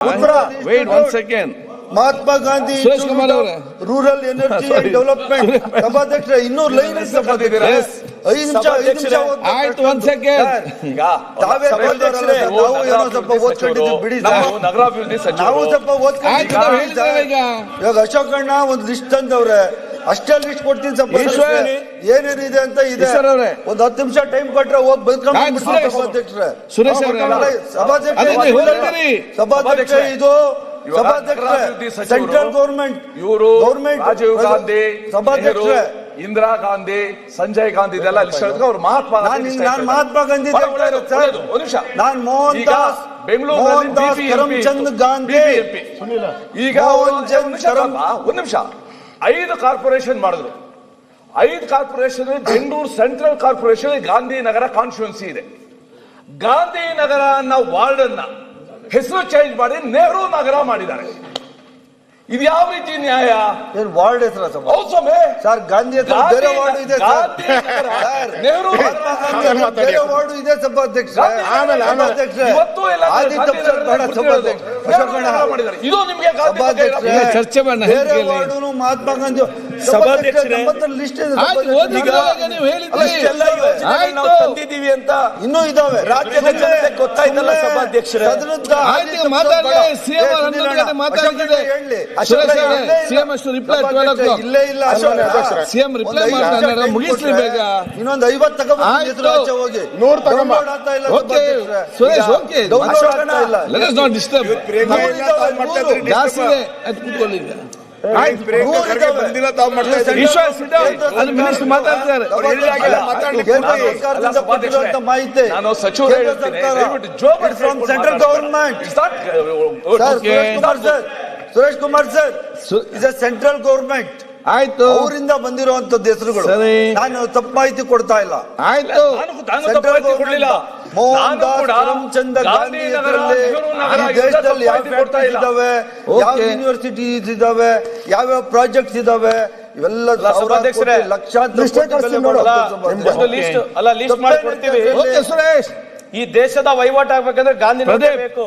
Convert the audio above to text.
Wait 1 second. Mahatma Gandhi rural energy development ಸಭಾಧ್ಯಕ್ಷರ ಇನ್ನೂ line ಐದು ನಿಮಿಷ ಆಯ್ತು 1 ಸೆಕೆಂಡ್. ತಾವೇ ನಾವು ಏನೋ ಸ್ವಲ್ಪ ಓದ್ಕೊಂಡಿದ್ದು ಬಿಡಿ, ನಗರಾಭಿವೃದ್ಧಿ ನಾವು ಸ್ವಲ್ಪ ಓದ್ಕೊಂಡಿದ್ದೀವಿ. ಇವಾಗ ಅಶೋಕಣ್ಣ ಒಂದು ಲಿಸ್ಟ್ ತಂದವ್ರೆ, ಅಷ್ಟೇ ಲಿಸ್ಟ್ ಕೊಡ್ತೀನಿ ಸ್ವಲ್ಪ ಏನೇನಿದೆ ಅಂತ ಇದೆ. ಒಂದು 10 ನಿಮಿಷ ಟೈಮ್ ಕೊಟ್ರೆ ಹೋಗಿ ಬದುಕೊಂಡು ಸಭಾಧ್ಯಕ್ಷರೇ. ಸುರೇಶ್ ಸಭಾಧ್ಯಕ್ಷ ಇದು ಸೆಂಟ್ರಲ್ ಗೌರ್ಮೆಂಟ್ ರಾಜೀವ್ ಗಾಂಧಿ, ಸಭಾಧ್ಯಕ್ಷರೇ, ಇಂದಿರಾ ಗಾಂಧಿ, ಸಂಜಯ್ ಗಾಂಧಿ ಇದೆಲ್ಲ ಅವ್ರು ಮಹಾತ್ಮ ಗಾಂಧಿ, ನಾನು ಮೋಹನ್ ದಾಸ್, ಬೆಂಗಳೂರು ಕರಮ್ಚಂದ್ ಗಾಂಧಿ, ಈಗ ಒಂದ್ ನಿಮಿಷ 5 ಕಾರ್ಪೊರೇಷನ್ ಮಾಡಿದ್ರು. 5 corporation Bengaluru central corporation Gandhinagar constituency ಇದೆ. ಗಾಂಧಿನಗರ ಅನ್ನೋ ವಾರ್ಡ್ ಅನ್ನ ಹೆಸರು ಚೇಂಜ್ ಮಾಡಿ ನೆಹರು ನಗರ ಮಾಡಿದ್ದಾರೆ. ಇದು ಯಾವ ರೀತಿ ನ್ಯಾಯ? ವಾರ್ಡ್ ಹೆಸರು ಸರ್ ಗಾಂಧಿ ಹತ್ರ ಬೇರೆ ವಾರ್ಡ್ ಇದೆ, ನೆಹರು ಬೇರೆ ವಾರ್ಡ್ ಇದೆ ಸಭಾಧ್ಯಕ್ಷ. ಇದು ನಿಮಗೆ ಚರ್ಚೆ ಬೇರೆ ವಾರ್ಡ್ ಮಹಾತ್ಮ ಗಾಂಧಿ ಲಿಸ್ಟ್ ತಂದಿದ್ದೀವಿ ಅಂತ ಇನ್ನೂ ಇದಾವೆ. ರಾಜ್ಯದ ಜನತೆ ಗೊತ್ತಾಯ್ತಲ್ಲ ಸಭಾಧ್ಯಕ್ಷರೇ. ಇಲ್ಲೇ ಇಲ್ಲ ಸಿಎಂ ರಿಪ್ಲೈ ಮಾಡ್ತಾರೆ, ಮುಗಿಸ್ಲಿ ಬೇಗ. ಇನ್ನೊಂದು 50 ತಗೊಂಡು ಹೋಗಿ 100 ತಗೊಂಡು Suresh okay, let us not disturb. ಜಾಸ್ತಿ ಇದೆ ಅದು ಕೂತ್ಕೊಳ್ಳಿ. ಮಾಹಿತಿ ನಾನು ಸಚಿವರು central government. Suresh Kumar sir is A central government. ಆಯ್ತು, ಅವರಿಂದ ಬಂದಿರುವಂತದ್ದು ಹೆಸರುಗಳು. ನಾನು ತಪ್ಪು ಮಾಹಿತಿ ಕೊಡ್ತಾ ಇಲ್ಲ. ಆಯ್ತು, ಮೋಹನ್ ದಾಸ್ ಕರಮ್ಚಂದ್ ಗಾಂಧಿ ಹೆಸರಲ್ಲಿ ಈ ದೇಶದಲ್ಲಿ ಯಾವ ಫ್ಯಾಕ್ಟರೀಸ್ ಇದಾವೆ, ಯಾವ ಯೂನಿವರ್ಸಿಟೀಸ್ ಇದಾವೆ, ಯಾವ್ಯಾವ ಪ್ರಾಜೆಕ್ಟ್ಸ್ ಇದಾವೆ, ಇವೆಲ್ಲ ಲಕ್ಷಾಂತರ ಸುರೇಶ್, ಈ ದೇಶದ ವಹಿವಾಟು ಆಗ್ಬೇಕಂದ್ರೆ ಗಾಂಧಿ ಬೇಕು.